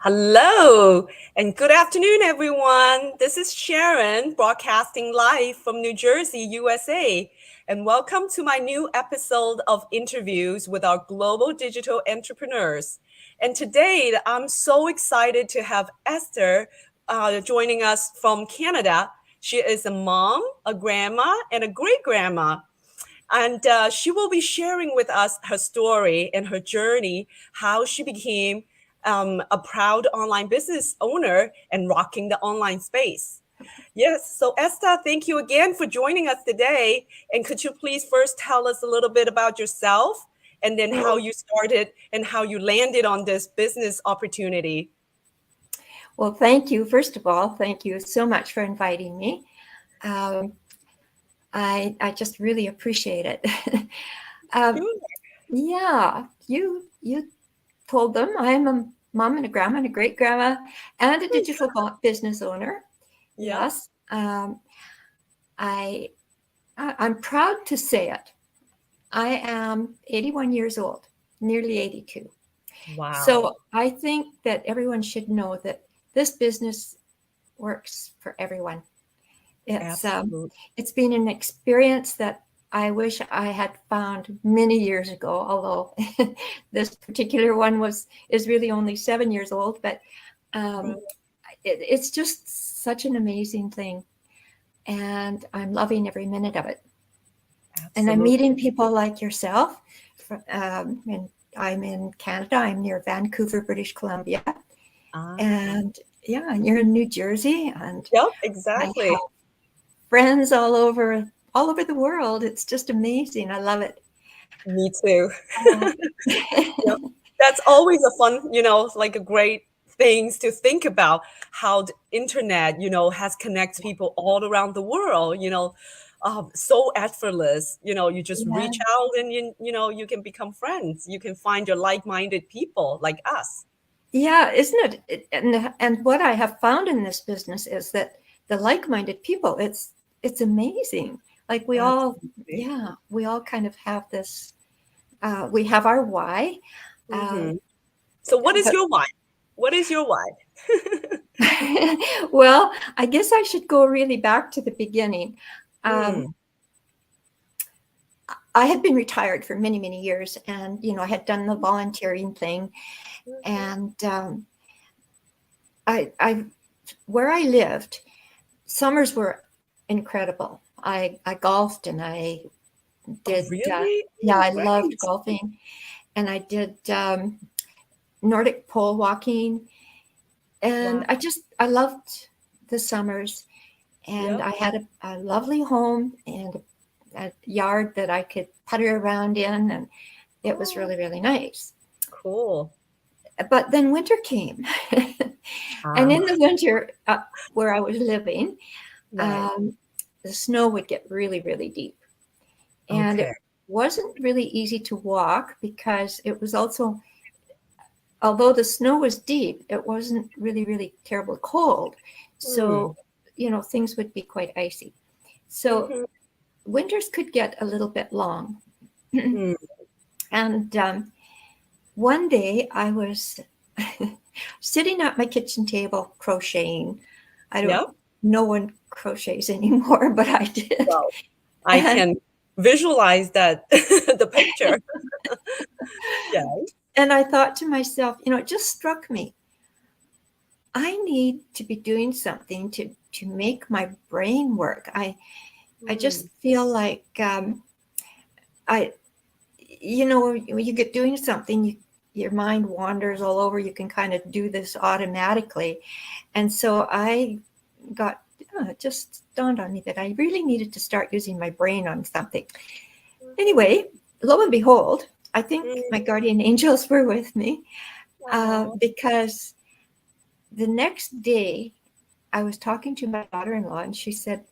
Hello and good afternoon, everyone. This is Sharon broadcasting live from New Jersey, USA. And welcome to my new episode of interviews with our global digital entrepreneurs. And today, I'm so excited to have Esther joining us from Canada. She is a mom, a grandma, and a great-grandma. And she will be sharing with us her story and her journey, how she became a proud online business owner and rocking the online space. Yes, so Esther, thank you again for joining us today. And could you please first tell us a little bit about yourself and then how you started and how you landed on this business opportunity? Well, thank you. First of all, thank you so much for inviting me. I just really appreciate it. Yeah, you told them I'm a mom and a grandma and a great grandma and a digital business owner. Yeah. Yes. I'm proud to say it. I am 81 years old, nearly 82. Wow. So I think that everyone should know that this business works for everyone. It's been an experience that I wish I had found many years ago, although this particular one is really only 7 years old, but it's just such an amazing thing. And I'm loving every minute of it. Absolutely. And I'm meeting people like yourself. And I'm in Canada. I'm near Vancouver, British Columbia. And yeah, you're in New Jersey. And yep, exactly. I have friends all over the world. It's just amazing. I love it. Me too. Yep. That's always a fun, like a great things to think about how the internet, has connected people all around the world, so effortless, you just reach out and, you can become friends. You can find your like-minded people like us. Yeah, isn't it? And what I have found in this business is that the like-minded people, it's amazing. Like we all kind of have this, we have our why. So what is your why? What is your why? Well, I guess I should go really back to the beginning. I had been retired for many, many years, and, I had done the volunteering thing. And where I lived, summers were incredible. I golfed and I did, really? I loved golfing, and I did Nordic pole walking, and I loved the summers, and I had a lovely home and a yard that I could putter around in, and it was really, really nice. Cool. But then winter came, and in the winter where I was living, the snow would get really, really deep. And it wasn't really easy to walk because it was also, although the snow was deep, it wasn't really, really terribly cold. So, things would be quite icy. So winters could get a little bit long. And one day I was sitting at my kitchen table crocheting. No one crochets anymore, but I did. Well, I can visualize that, the picture. Yeah. And I thought to myself, it just struck me. I need to be doing something to make my brain work. I just feel like when you get doing something, your mind wanders all over. You can kind of do this automatically. And so I got, it just dawned on me that I really needed to start using my brain on something. Anyway, lo and behold, I think my guardian angels were with me because the next day I was talking to my daughter-in-law, and she said,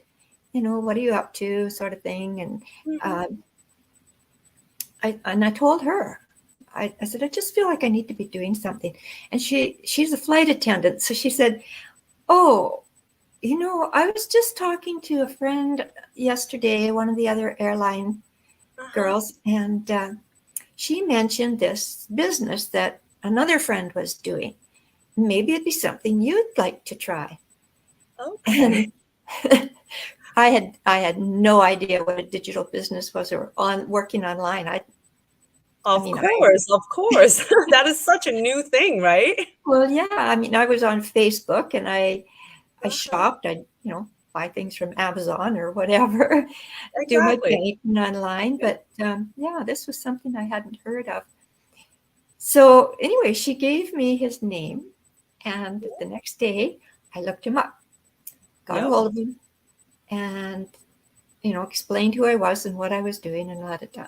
what are you up to, sort of thing. And I told her, I said, I just feel like I need to be doing something. And she's a flight attendant. So she said, oh, I was just talking to a friend yesterday, one of the other airline girls, and she mentioned this business that another friend was doing. maybe it'd be something you'd like to try. Okay. And I had no idea what a digital business was or working online. Of course. That is such a new thing, right? Well, yeah. I mean, I was on Facebook and I shopped. I buy things from Amazon or whatever. Do my Exactly. banking online. But yeah, this was something I hadn't heard of. So anyway, she gave me his name, and the next day I looked him up, got a hold of him, and explained who I was and what I was doing and da.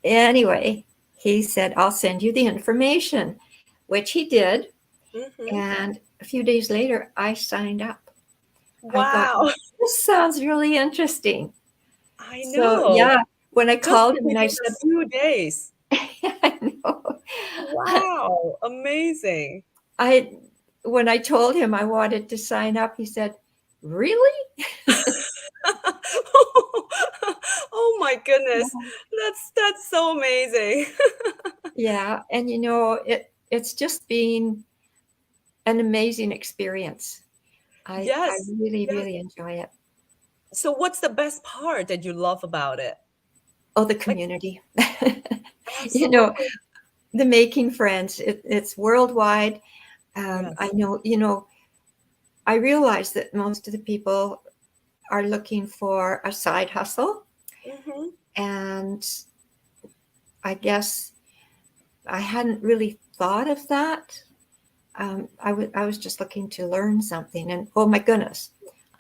Anyway, he said, I'll send you the information, which he did. Mm-hmm. And a few days later, I signed up. Wow. I thought, this sounds really interesting. I know. So, yeah, when I called him and I Just said, a few days. I know. Wow. Amazing. When I told him I wanted to sign up, he said, really? Oh my goodness. That's so amazing. Yeah. And it's just been an amazing experience. I really enjoy it. So what's the best part that you love about it? Oh, the community. Absolutely. The making friends. It's worldwide. Yes. I know, I realize that most of the people are looking for a side hustle. Mm-hmm. And I guess I hadn't really thought of that. I was just looking to learn something, and oh my goodness,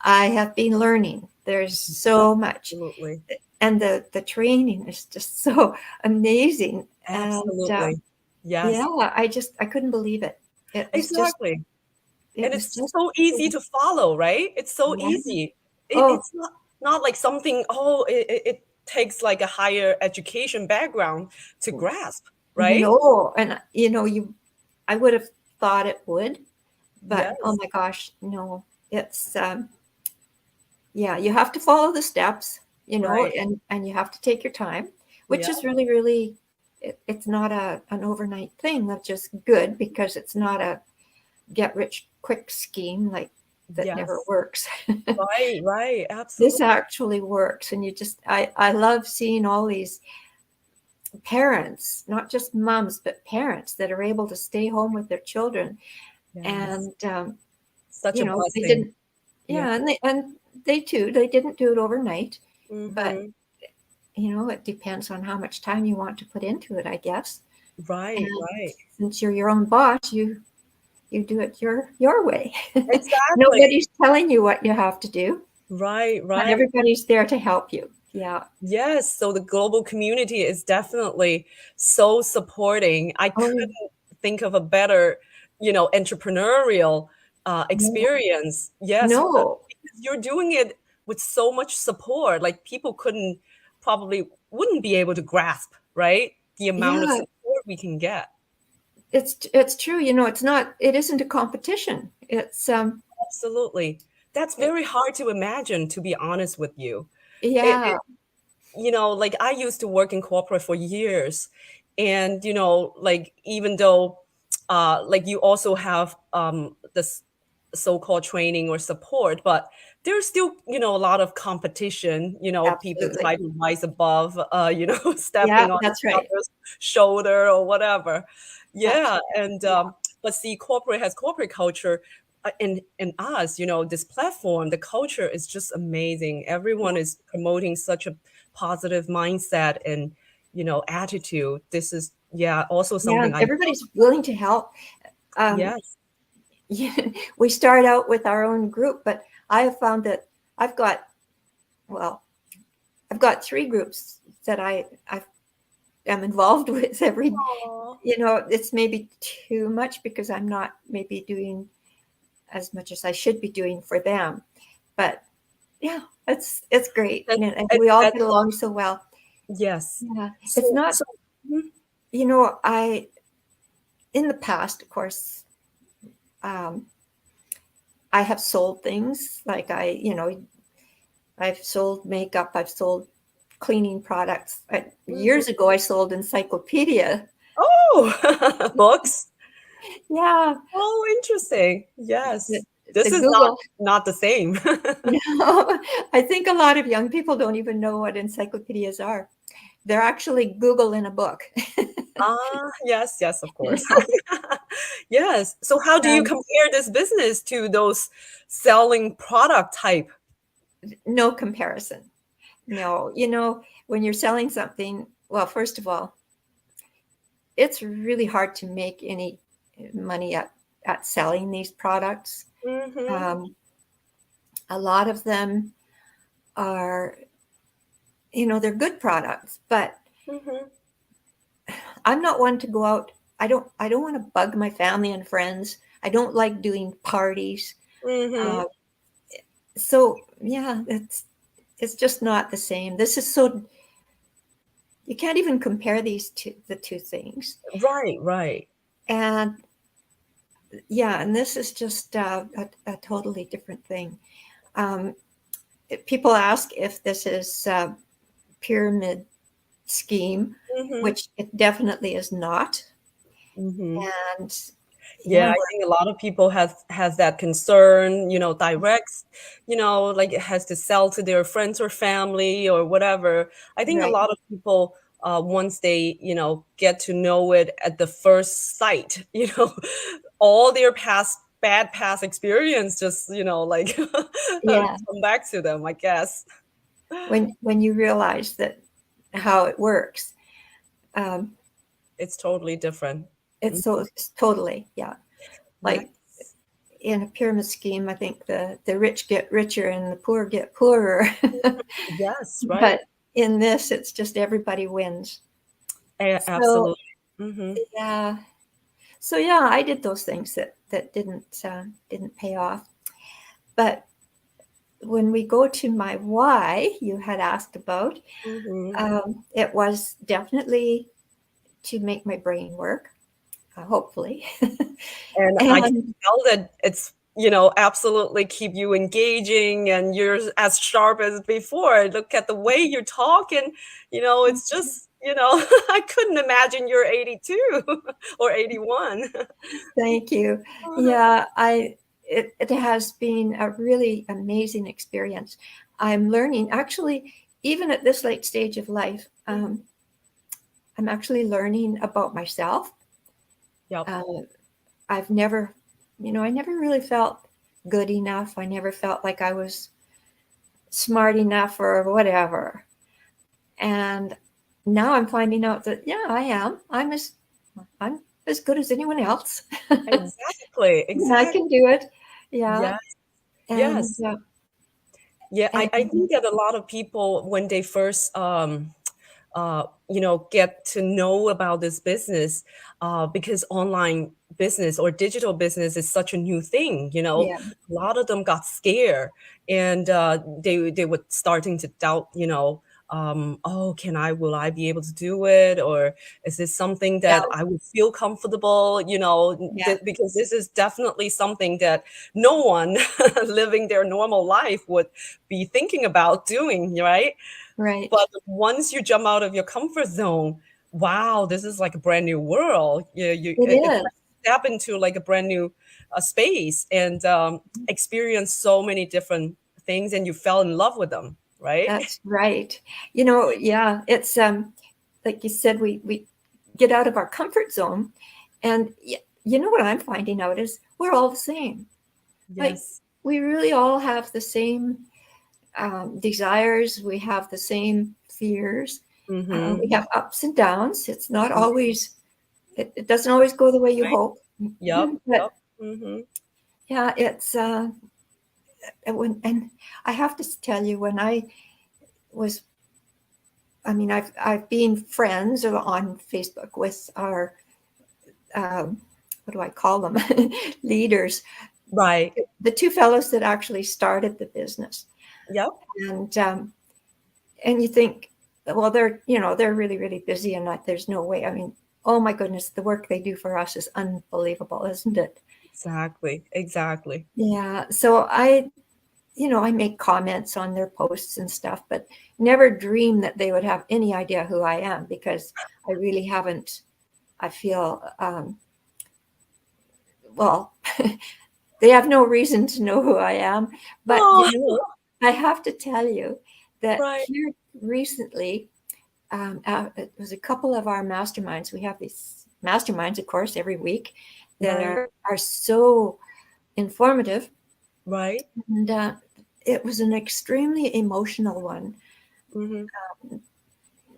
I have been learning. There's so much. Absolutely. And the training is just so amazing. Absolutely. And, yes. Yeah, I couldn't believe it. It was Exactly. Just, and it's so easy to follow, right? It's so easy. It's not like something, it takes like a higher education background to grasp, right? No, and I would have thought it would, but Yes. oh my gosh, no. It's you have to follow the steps, Right. and you have to take your time, which is really, really, it's not an overnight thing. That's just good, because it's not a get rich quick scheme like that. Never works. Right. Absolutely. This actually works. And I love seeing all these parents, not just moms, but parents that are able to stay home with their children. Yes. And Such a blessing. they didn't, and they didn't do it overnight. Mm-hmm. But it depends on how much time you want to put into it, I guess. Right. Since you're your own boss, you do it your way. Exactly. Nobody's telling you what you have to do. Right. But everybody's there to help you. Yeah. Yes. So the global community is definitely so supporting. I couldn't think of a better, entrepreneurial experience. Yes. No. Because you're doing it with so much support. Like people wouldn't be able to grasp, right? The amount of support we can get. It's true. It isn't a competition. It's absolutely. That's very hard to imagine, to be honest with you. Yeah. Like I used to work in corporate for years, and like even though like you also have this so-called training or support, but there's still a lot of competition. People try to rise above stepping on each other's shoulder or whatever. And but see, corporate has corporate culture. In us, this platform, the culture is just amazing. Everyone is promoting such a positive mindset and attitude. This is also something everybody's willing to help. Yes. We start out with our own group, but I have found that I've got 3 groups that I am involved with every. It's maybe too much because I'm not maybe doing as much as I should be doing for them, but it's great, and we all get along so well. Yes. Yeah. It's not. I in the past, of course, I have sold things like I've sold makeup, I've sold cleaning products. Years ago, I sold encyclopedia. Oh, books. Yeah. Oh, interesting. Yes. The, This the is Google. not the same. No, I think a lot of young people don't even know what encyclopedias are. They're actually Google in a book. Yes, yes, of course. Yes. So how do you Um, compare this business to those selling product type? no comparison. No, when you're selling something, well, first of all, it's really hard to make any money at selling these products. Mm-hmm. A lot of them are, they're good products, but Mm-hmm. I'm not one to go out. I don't want to bug my family and friends. I don't like doing parties. Mm-hmm. So yeah, it's just not the same. This is you can't even compare the two things. Right, right. And yeah, and this is just a totally different thing. Um, People ask if this is a pyramid scheme, Mm-hmm. which it definitely is not. Mm-hmm. And Yeah, yeah, I think a lot of people has that concern, directs, like it has to sell to their friends or family or whatever. I think a right. lot of people once they, get to know it at the first sight, all their bad past experience just, like Yeah. come back to them, I guess. When you realize that how it works, um, It's totally different. it's totally, yeah. Yeah. Like in a pyramid scheme, I think the rich get richer and the poor get poorer. Yes, right. But in this, it's just everybody wins. So Absolutely. Hmm. yeah, so yeah, I did those things that didn't pay off. But when we go to my why, you had asked about, Hmm. it was definitely to make my brain work, hopefully. And I can And tell that it's, absolutely keep you engaging and you're as sharp as before. Look at the way you talk and, it's just, I couldn't imagine you're 82 or 81. thank you. Yeah, it has been a really amazing experience. I'm learning, actually, even at this late stage of life, I'm actually learning about myself. Yep. Uh, I've never, I never really felt good enough. I never felt like I was smart enough or whatever. And now I'm finding out that, yeah, I am. I'm as good as anyone else. Exactly. I Exactly. can do it. Yeah. Yes. And Yes. Yeah. I and think that a lot of people, when they first, get to know about this business, because online business or digital business is such a new thing. yeah, A lot of them got scared and they were starting to doubt. Oh, will I be able to do it, or is this something yeah, that I would feel comfortable? yeah, Because this is definitely something that no one living their normal life would be thinking about doing, right? right. But once you jump out of your comfort zone, wow, this is like a brand new world. It It's is. like step into like a brand new space and experience so many different things, and you fell in love with them, right? That's right. Yeah, it's like you said, we get out of our comfort zone, and what I'm finding out is we're all the same. Like Yes. we really all have the same desires. We have the same fears. We Mm-hmm. have ups and downs. It's not always. It doesn't always go the way you Right. hope. Yep. But Yep. Mm-hmm. yeah, it's and I have to tell you, when was, I've been friends on Facebook with our what do I call them, leaders, Right. the two fellows that actually started the business, Yep. and and you think, well, they're really really busy, and there's no way. I mean, oh my goodness, the work they do for us is unbelievable, isn't it? Exactly. Exactly. Yeah. So I make comments on their posts and stuff, but never dream that they would have any idea who I am, because I really haven't, I feel, well, they have no reason to know who I am. But I have to tell you that here recently, it was a couple of our masterminds. We have these masterminds, of course, every week that are so informative. Right. And it was an extremely emotional one.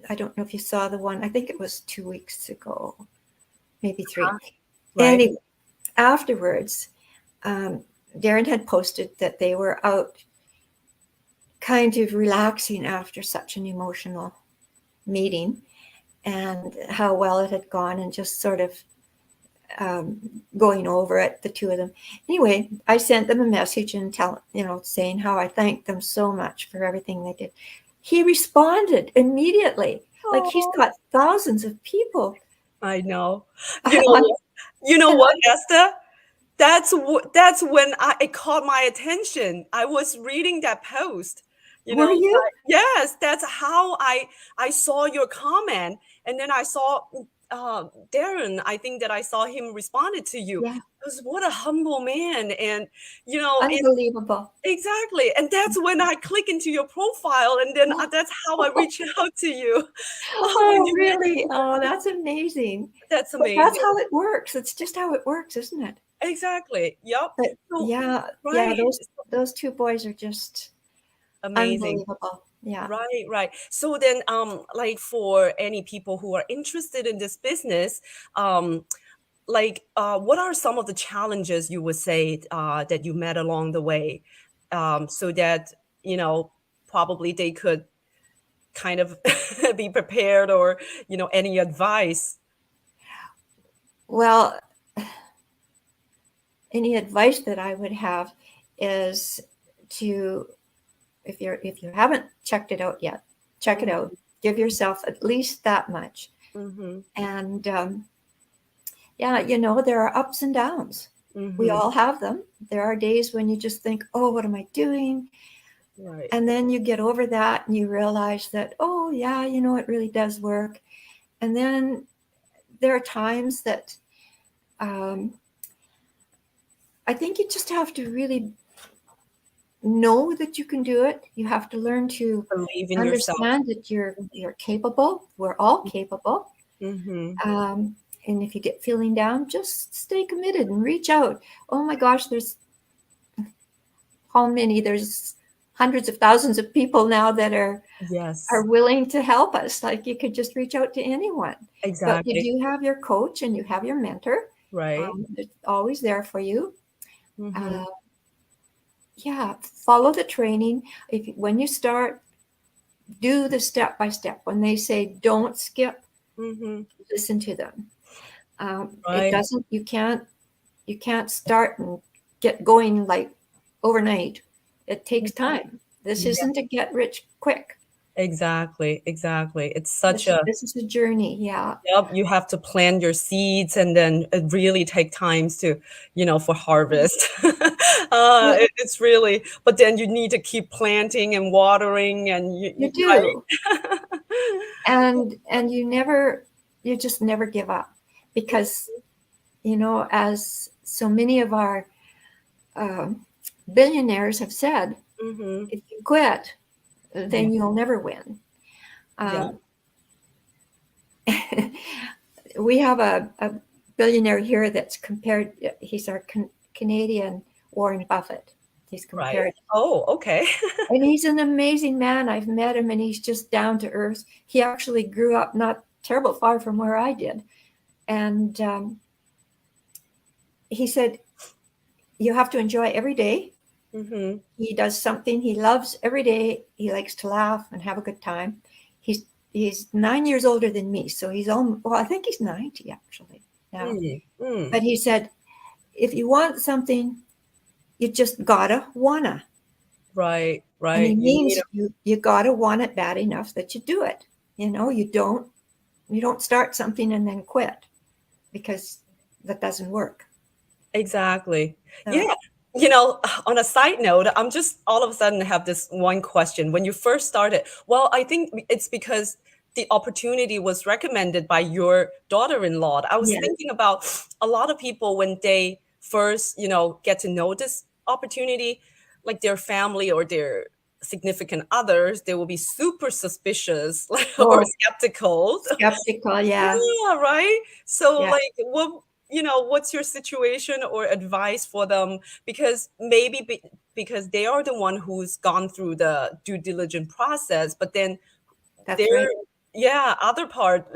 I don't know if you saw the one. I think it was 2 weeks ago, maybe 3. Anyway, afterwards, Darren had posted that they were out kind of relaxing after such an emotional meeting and how well it had gone, and just sort of going over it, the two of them. Anyway, I sent them a message and saying how I thanked them so much for everything they did. He responded immediately. Like, he's got thousands of people. I know. You know what, Esther? That's when it caught my attention. I was reading that post. Were you? Yes, that's how I saw your comment, and then I saw Darren. I think that I saw him responded to you. Yeah. What a humble man, and unbelievable. Exactly, and that's when I click into your profile, and then that's how I reach out to you. Oh, really? Oh, that's amazing. That's amazing. But that's how it works. It's just how it works, isn't it? Exactly. Yep. But those two boys are just amazing. Unbelievable. Yeah. Right. So then, like, for any people who are interested in this business, what are some of the challenges you would say that you met along the way, so that probably they could kind of be prepared, or any advice? Well, any advice that I would have is to, if you haven't checked it out yet, check it out. Give yourself at least that much. And there are ups and downs. We all have them. There are days when you just think, oh, what am I doing? Right. And then you get over that and you realize that, oh yeah, it really does work. And then there are times that I think you just have to really know that you can do it. You have to learn to believe in understand yourself. that you're capable. We're all capable. And if you get feeling down, just stay committed and reach out. Oh my gosh, there's hundreds of thousands of people now that are willing to help us. Like, you could just reach out to anyone. Exactly. But you do have your coach and you have your mentor. Right. It's always there for you. Follow the training. When you start, do the step by step. When they say don't skip, listen to them. It doesn't. You can't start and get going like overnight. It takes time. This isn't a get rich quick. Exactly. It's this is a journey. Yeah. Yep. You have to plant your seeds, and then it really take times to, for harvest. It's really, but then you need to keep planting and watering, and you do. and you just never give up, because, as so many of our billionaires have said, if you quit, then you'll never win. We have a billionaire here that's compared. He's our Canadian Warren Buffett. He's compared. Right. Oh, okay. And he's an amazing man. I've met him, and he's just down to earth. He actually grew up not terrible far from where I did. And he said, you have to enjoy every day. He does something he loves every day. He likes to laugh and have a good time. He's 9 years older than me, so I think he's 90 actually now. But he said, if you want something, you just gotta wanna. Right. And he means you gotta want it bad enough that you do it. You don't start something and then quit, because that doesn't work. Exactly. So, on a side note, I'm just all of a sudden have this one question. When you first started, well, I think it's because the opportunity was recommended by your daughter-in-law. I was thinking about a lot of people when they first, get to know this opportunity, like their family or their significant others, they will be super suspicious or skeptical. Skeptical, yeah. Yeah, right. So Yeah. like what's your situation or advice for them? Because maybe because they are the one who's gone through the due diligence process, but then That's their right. other part,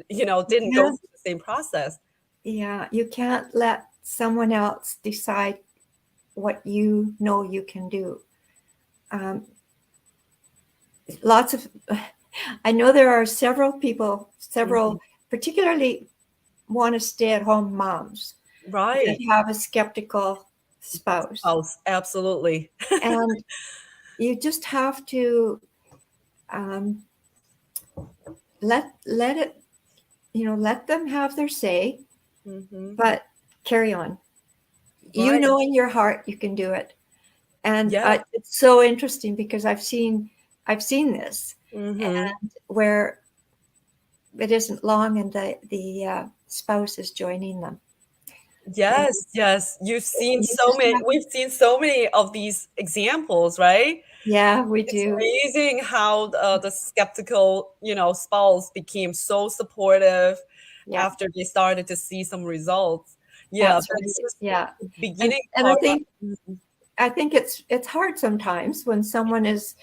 didn't go Yeah. through the same process. Yeah, you can't let someone else decide what you know you can do. I know there are several people, particularly want to stay at home moms Right. that have a skeptical spouse. Absolutely. And you just have to let it, let them have their say, but carry on. You Right. know in your heart you can do it. And Yeah. it's so interesting because I've seen this, and where it isn't long and the spouse is joining them. Yes. We've seen so many of these examples, right? Yeah, we It's do. amazing how the skeptical, spouse became so supportive Yeah, after they started to see some results. Yeah, that's but right. it's just Yeah, the beginning and part. I think it's hard sometimes when someone is,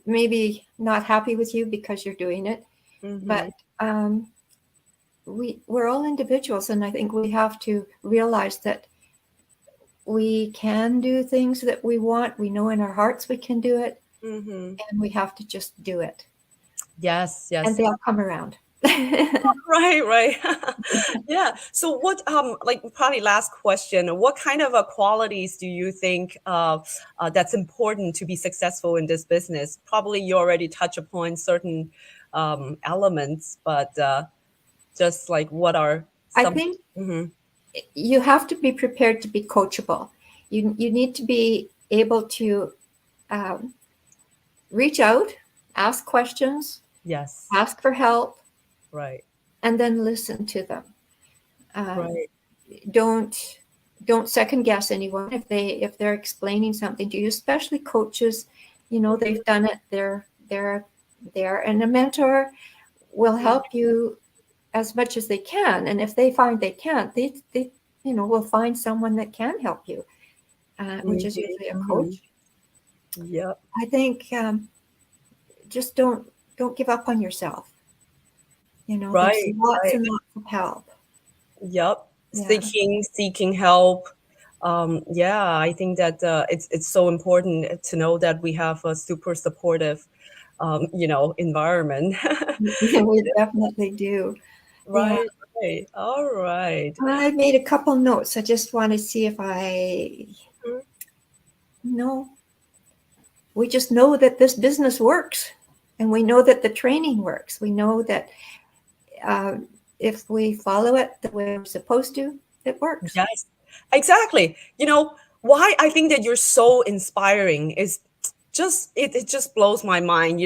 maybe not happy with you because you're doing it, but we're all individuals, and I think we have to realize that we can do things that we want. We know in our hearts we can do it, and we have to just do it. Yes. And they'll come around. Right. Yeah. So what, like probably last question, what kind of qualities do you think that's important to be successful in this business? Probably you already touch upon certain elements, but just like what are I some? think you have to be prepared to be coachable. You need to be able to reach out, ask questions, Yes. ask for help, Right. and then listen to them. Right. Don't second guess anyone if they're explaining something to you, especially coaches. They've done it. They're there, and a mentor will help you as much as they can. And if they find they can't, they will find someone that can help you, which is usually a coach. Yep. I think just don't give up on yourself. There's lots and lots of help. Yep. Yeah. Seeking help. I think that it's so important to know that we have a super supportive, environment. We definitely do. Right. All right. I made a couple notes. I just want to see if we just know that this business works, and we know that the training works. We know that if we follow it the way we're supposed to, it works. Yes, exactly. Why I think that you're so inspiring is just it just blows my mind.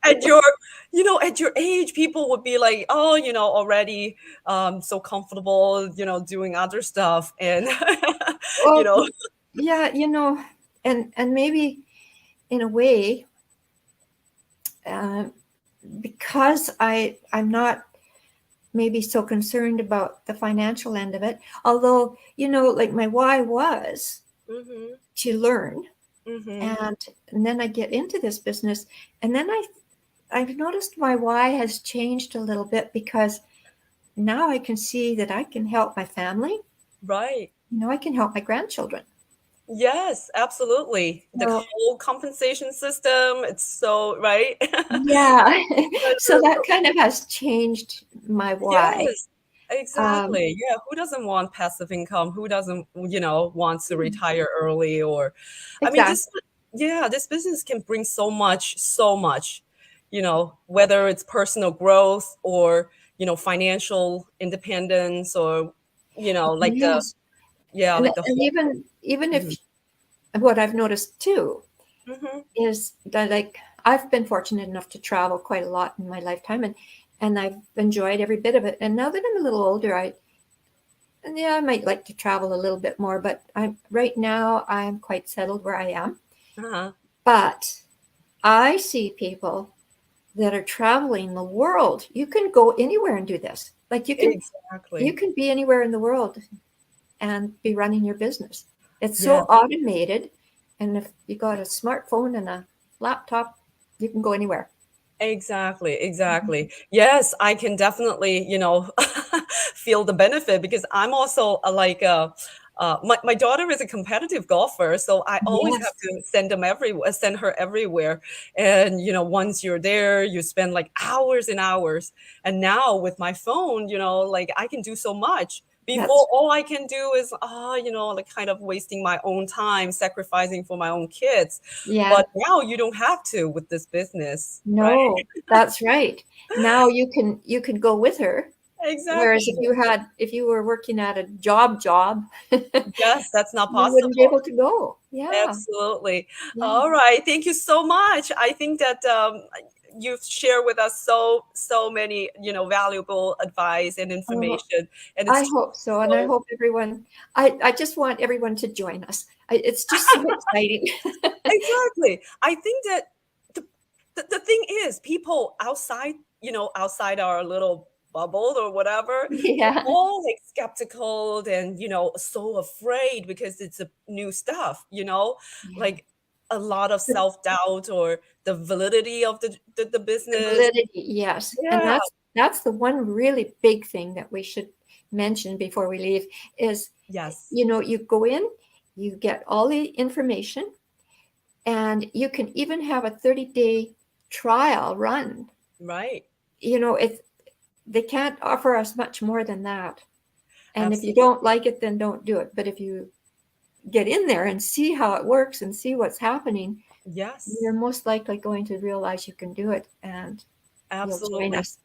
At your at your age, people would be like, oh, already so comfortable, doing other stuff, and you Well, know. yeah, and maybe in a way, because I'm not maybe so concerned about the financial end of it, although like my why was to learn, and then I get into this business, and then I've noticed my why has changed a little bit, because now I can see that I can help my family. Right. I can help my grandchildren. Yes, absolutely. The whole compensation system, it's so right. Yeah. So that kind of has changed my why. Yes, exactly. Yeah, who doesn't want passive income? Who doesn't, want to retire early? Or, I mean, Exactly. this business can bring so much, whether it's personal growth or, financial independence, or, like Yes. like the And whole. even if what I've noticed too is that, like, I've been fortunate enough to travel quite a lot in my lifetime, and I've enjoyed every bit of it. And now that I'm a little older, Yeah, I might like to travel a little bit more, but right now I'm quite settled where I am. Uh-huh. But I see people that are traveling the world. You can go anywhere and do this. Like you Exactly. can be anywhere in the world and be running your business. It's so Yeah. automated, and if you got a smartphone and a laptop, you can go anywhere. Exactly. Yes, I can definitely, feel the benefit because I'm also my daughter is a competitive golfer, so I always have Yes, to send her everywhere. And once you're there, you spend like hours and hours. And now with my phone, like I can do so much. Before, that's all I can do is, like kind of wasting my own time, sacrificing for my own kids. yeah. But now you don't have to with this business, right? No, that's right. Now you can go with her. Exactly. Whereas if you were working at a job, you Yes, that's not wouldn't be possible. able to go. Yeah, Absolutely. yeah. All right. Thank you so much. I think that you've shared with us so many, valuable advice and Oh, information. And I it's hope so, and I so hope everyone. I just want everyone to join us. It's just so exciting. exactly. I think that the, the thing is people outside our little bubble or whatever, they're Yeah, all like skeptical and so afraid because it's a new stuff, yeah. like a lot of The, self-doubt or the validity of the the business. validity, yes, and Yeah. that's the one really big thing that we should mention before we leave is, Yes. you go in, you get all the information, and you can even have a 30-day trial run. Right. It's they can't offer us much more than that. And if you Absolutely. don't like it, then don't do it. But if you get in there and see how it works and see what's happening, Yes. you're most likely going to realize you can do it, and you'll join Absolutely. us.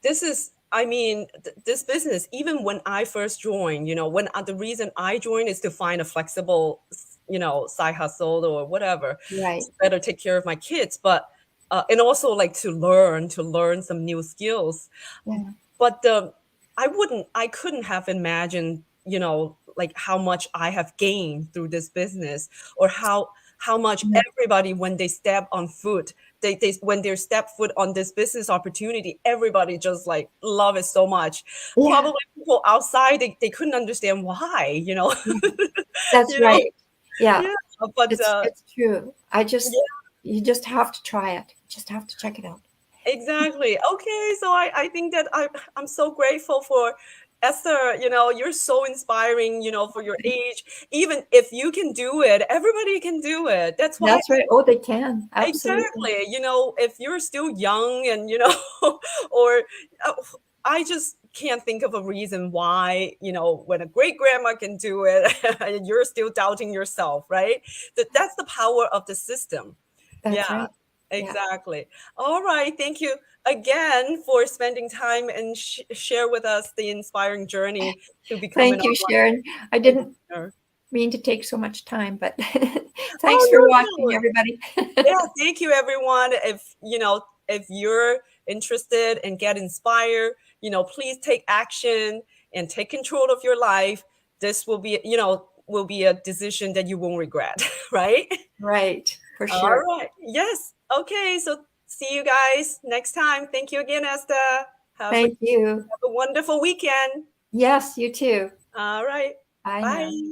This is I mean this business, even when I first joined, when the reason I joined is to find a flexible side hustle or whatever Right. to better take care of my kids, but and also like to learn some new skills. Yeah. But I couldn't have imagined, like how much I have gained through this business, or how much Yeah. everybody, when they step on foot, they when they step foot on this business opportunity, everybody just like love it so much. Yeah. Probably people outside, they couldn't understand why, Yeah. That's you know, right. Yeah. yeah, but It's true. yeah. You just have to try it. Just have to check it out. Exactly. Okay, so I think that I'm so grateful for Esther. You're so inspiring, for your age. Even if you can do it, everybody can do it. That's why That's right. Oh, they can. Absolutely. exactly, if you're still young and or uh, I just can't think of a reason why, when a great grandma can do it, and you're still doubting yourself, right? That's the power of the system. That's Yeah, right. Yeah. exactly. All right. Thank you again for spending time and share with us the inspiring journey to become an Thank you, online Sharon. I didn't entrepreneur. mean to take so much time, but thanks Oh, for no, watching, no. everybody. Yeah. Thank you, everyone. If you're interested and get inspired, please take action and take control of your life. This will be a decision that you won't regret, right? Right, for All sure. right. Yes. Okay. So see you guys next time. Thank you again, Esther. Have a, Thank you. have a wonderful weekend. Yes, you too. All right. Bye now. Bye.